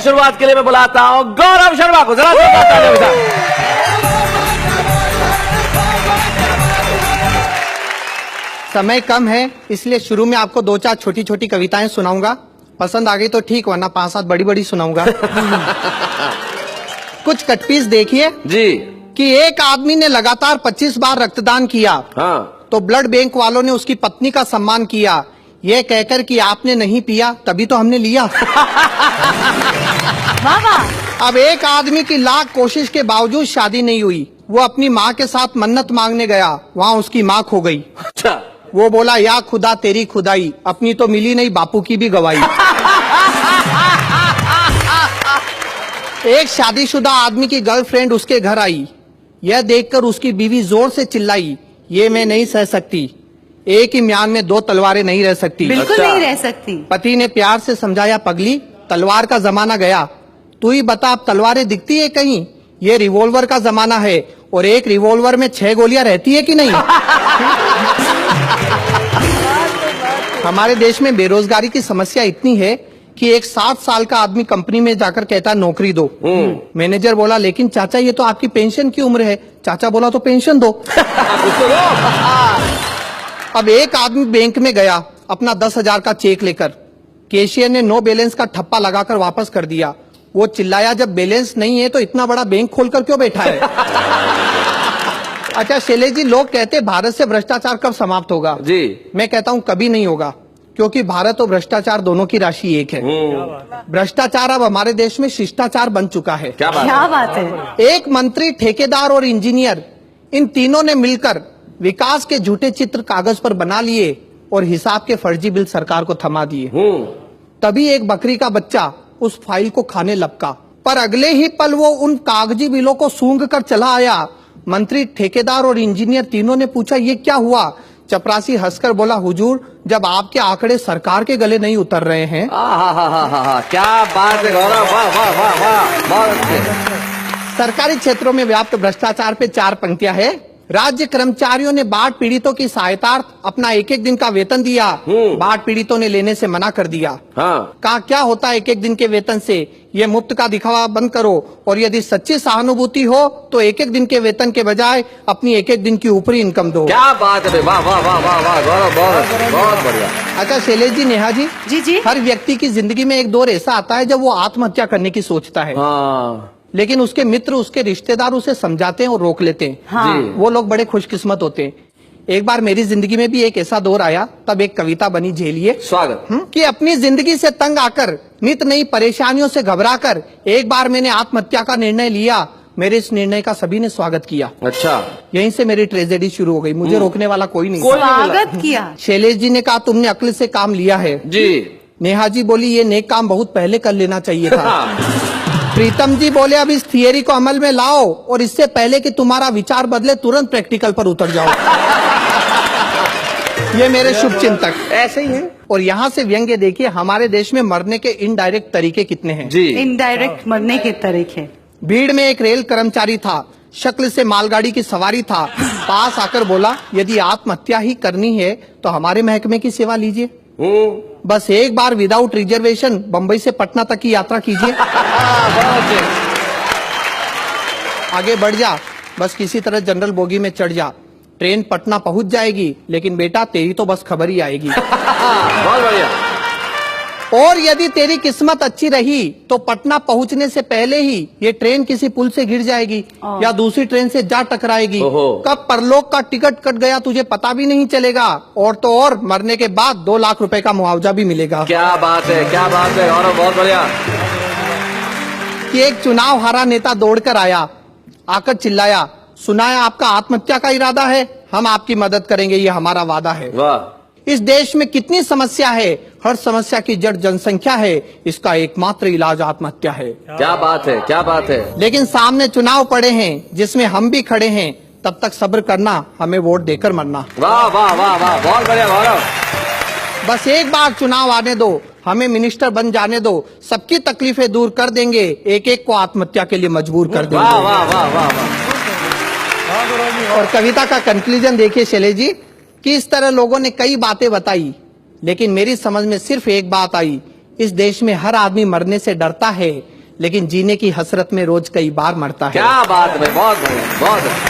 और शुरुआत के लिए मैं बुलाता हूं गौरव शर्मा को, जरा जोरदार तालियों के साथ। समय कम है, इसलिए शुरू में आपको 2-4 छोटी छोटी कविताएं सुनाऊंगा। पसंद आ गई तो ठीक, वरना 5-7 बड़ी बड़ी सुनाऊंगा। कुछ कटपीस देखिए जी। कि एक आदमी ने लगातार 25 बार रक्तदान किया। हाँ। तो ब्लड बैंक वालों ने उसकी पत्नी का सम्मान किया, यह कहकर कि आपने नहीं पिया तभी तो हमने लिया। अब एक आदमी की लाख कोशिश के बावजूद शादी नहीं हुई। वो अपनी माँ के साथ मन्नत मांगने गया, वहाँ उसकी माँ खो गई। अच्छा। वो बोला, या खुदा तेरी खुदाई, अपनी तो मिली नहीं, बापू की भी गवाही। एक शादीशुदा आदमी की गर्लफ्रेंड उसके घर आई। यह देखकर उसकी बीवी जोर से चिल्लाई, ये मैं नहीं सह सकती, एक ही म्यान में 2 तलवारें नहीं रह सकती। बिल्कुल अच्छा। नहीं रह सकती। पति ने प्यार से समझाया, पगली तलवार का जमाना गया, तू ही बता अब तलवारें दिखती है कहीं? ये रिवॉल्वर का जमाना है, और एक रिवॉल्वर में 6 गोलियां रहती है कि नहीं? हमारे देश में बेरोजगारी की समस्या इतनी है कि एक 60 साल का आदमी कंपनी में जाकर कहता नौकरी दो। मैनेजर बोला, लेकिन चाचा ये तो आपकी पेंशन की उम्र है। चाचा बोला, तो पेंशन दो। अब एक आदमी बैंक में गया अपना 10,000 का चेक लेकर। कैशियर ने नो बैलेंस का ठप्पा लगाकर वापस कर दिया। वो चिल्लाया, जब बैलेंस नहीं है तो इतना बड़ा बैंक खोलकर क्यों बैठा है? अच्छा शैलेश जी, लोग कहते हैं भारत से भ्रष्टाचार कब समाप्त होगा? जी। मैं कहता हूं कभी नहीं होगा, क्योंकि भारत और भ्रष्टाचार दोनों की राशि एक है। भ्रष्टाचार अब हमारे देश में शिष्टाचार बन चुका है। क्या बात है। एक मंत्री, ठेकेदार और इंजीनियर, इन तीनों ने मिलकर विकास के झूठे चित्र कागज पर बना लिए और हिसाब के फर्जी बिल सरकार को थमा दिए। तभी एक बकरी का बच्चा उस फाइल को खाने लपका, पर अगले ही पल वो उन कागजी बिलों को सूंघ कर चला आया। मंत्री, ठेकेदार और इंजीनियर तीनों ने पूछा, ये क्या हुआ? चपरासी हंसकर बोला, हुजूर, जब आपके आंकड़े सरकार के गले नहीं उतर रहे हैं। क्या बात है गौरव, वाह वाह वाह वाह, बहुत अच्छे। सरकारी क्षेत्रों में व्याप्त भ्रष्टाचार पे 4 पंक्तियां है। राज्य कर्मचारियों ने बाढ़ पीड़ितों की सहायतार्थ अपना 1-1 दिन का वेतन दिया। बाढ़ पीड़ितों ने लेने से मना कर दिया। हाँ। कहा, क्या होता है 1-1 दिन के वेतन से? ये मुफ्त का दिखावा बंद करो, और यदि सच्ची सहानुभूति हो तो 1-1 दिन के वेतन के बजाय अपनी 1-1 दिन की ऊपरी इनकम दो। क्या बात है, वाह वाह वाह वाह वाह गौरव, बहुत बहुत बढ़िया। अच्छा शैलेश जी, नेहा जी, जी। हर व्यक्ति की जिंदगी में एक दौर ऐसा आता है जब वो आत्महत्या करने की सोचता है। हाँ। लेकिन उसके मित्र, उसके रिश्तेदार उसे समझाते हैं और रोक लेते हैं। हाँ। जी। वो लोग बड़े खुशकिस्मत होते हैं। एक बार मेरी जिंदगी में भी एक ऐसा दौर आया, तब एक कविता बनी, झेलिए। स्वागत। कि अपनी जिंदगी से तंग आकर, नित नई परेशानियों से घबराकर एक बार मैंने आत्महत्या का निर्णय लिया। मेरे इस निर्णय का सभी ने स्वागत किया। अच्छा। यहीं से मेरी ट्रेजेडी शुरू हो गई। मुझे रोकने वाला कोई नहीं। स्वागत किया। शैलेश जी ने कहा, तुमने अक्ल से काम लिया है। जी। नेहा जी बोली, ये नेक काम बहुत पहले कर लेना चाहिए था। प्रीतम जी बोले, अब इस थियरी को अमल में लाओ, और इससे पहले कि तुम्हारा विचार बदले तुरंत प्रैक्टिकल पर उतर जाओ। ये मेरे शुभ चिंतक ऐसे ही है। और यहाँ से व्यंग्य देखिए, हमारे देश में मरने के इनडायरेक्ट तरीके कितने हैं। जी। इनडायरेक्ट मरने के तरीके। भीड़ में एक रेल कर्मचारी था, शक्ल से मालगाड़ी की सवारी था। पास आकर बोला, यदि आत्महत्या ही करनी है तो हमारे महकमे की सेवा लीजिए। बस एक बार विदाउट रिजर्वेशन बंबई से पटना तक की यात्रा कीजिए। आगे बढ़ जा, बस किसी तरह जनरल बोगी में चढ़ जा। ट्रेन पटना पहुंच जाएगी, लेकिन बेटा तेरी तो बस खबर ही आएगी। बहुत बढ़िया। और यदि तेरी किस्मत अच्छी रही तो पटना पहुंचने से पहले ही ये ट्रेन किसी पुल से गिर जाएगी या दूसरी ट्रेन से जा टकराएगी। कब परलोक का टिकट कट गया तुझे पता भी नहीं चलेगा। और तो और मरने के बाद 2 लाख रुपए का मुआवजा भी मिलेगा। क्या बात है, क्या बात है गौरव, बहुत बढ़िया। कि एक चुनाव हारा नेता दौड़कर आया, आकर चिल्लाया, सुनाया आपका आत्महत्या का इरादा है, हम आपकी मदद करेंगे, ये हमारा वादा है। वाह। इस देश में कितनी समस्या है, हर समस्या की जड़ जनसंख्या है, इसका एकमात्र इलाज आत्महत्या है। क्या बात है, क्या बात है। लेकिन सामने चुनाव पड़े हैं जिसमें हम भी खड़े हैं, तब तक सब्र करना, हमें वोट देकर मरना। वाह वाह वाह वाह, बहुत बढ़िया गौरव। बस एक बार चुनाव आने दो, हमें मिनिस्टर बन जाने दो, सबकी तकलीफें दूर कर देंगे, एक एक को आत्महत्या के लिए मजबूर कर देंगे। वाह वाह वाह वाह वाह। और कविता का कंक्लूजन देखिए शैलेश जी, कि इस तरह लोगों ने कई बातें बताई, लेकिन मेरी समझ में सिर्फ एक बात आई, इस देश में हर आदमी मरने से डरता है, लेकिन जीने की हसरत में रोज कई बार मरता है। क्या बात है, बहुत बढ़िया, बहुत बढ़िया।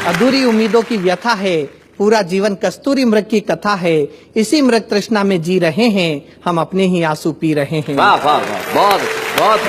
अधूरी उम्मीदों की व्यथा है, पूरा जीवन कस्तूरी मृग की कथा है। इसी मृग तृष्णा में जी रहे हैं, हम अपने ही आंसू पी रहे हैं। वाह वाह वाह, बहुत बहुत।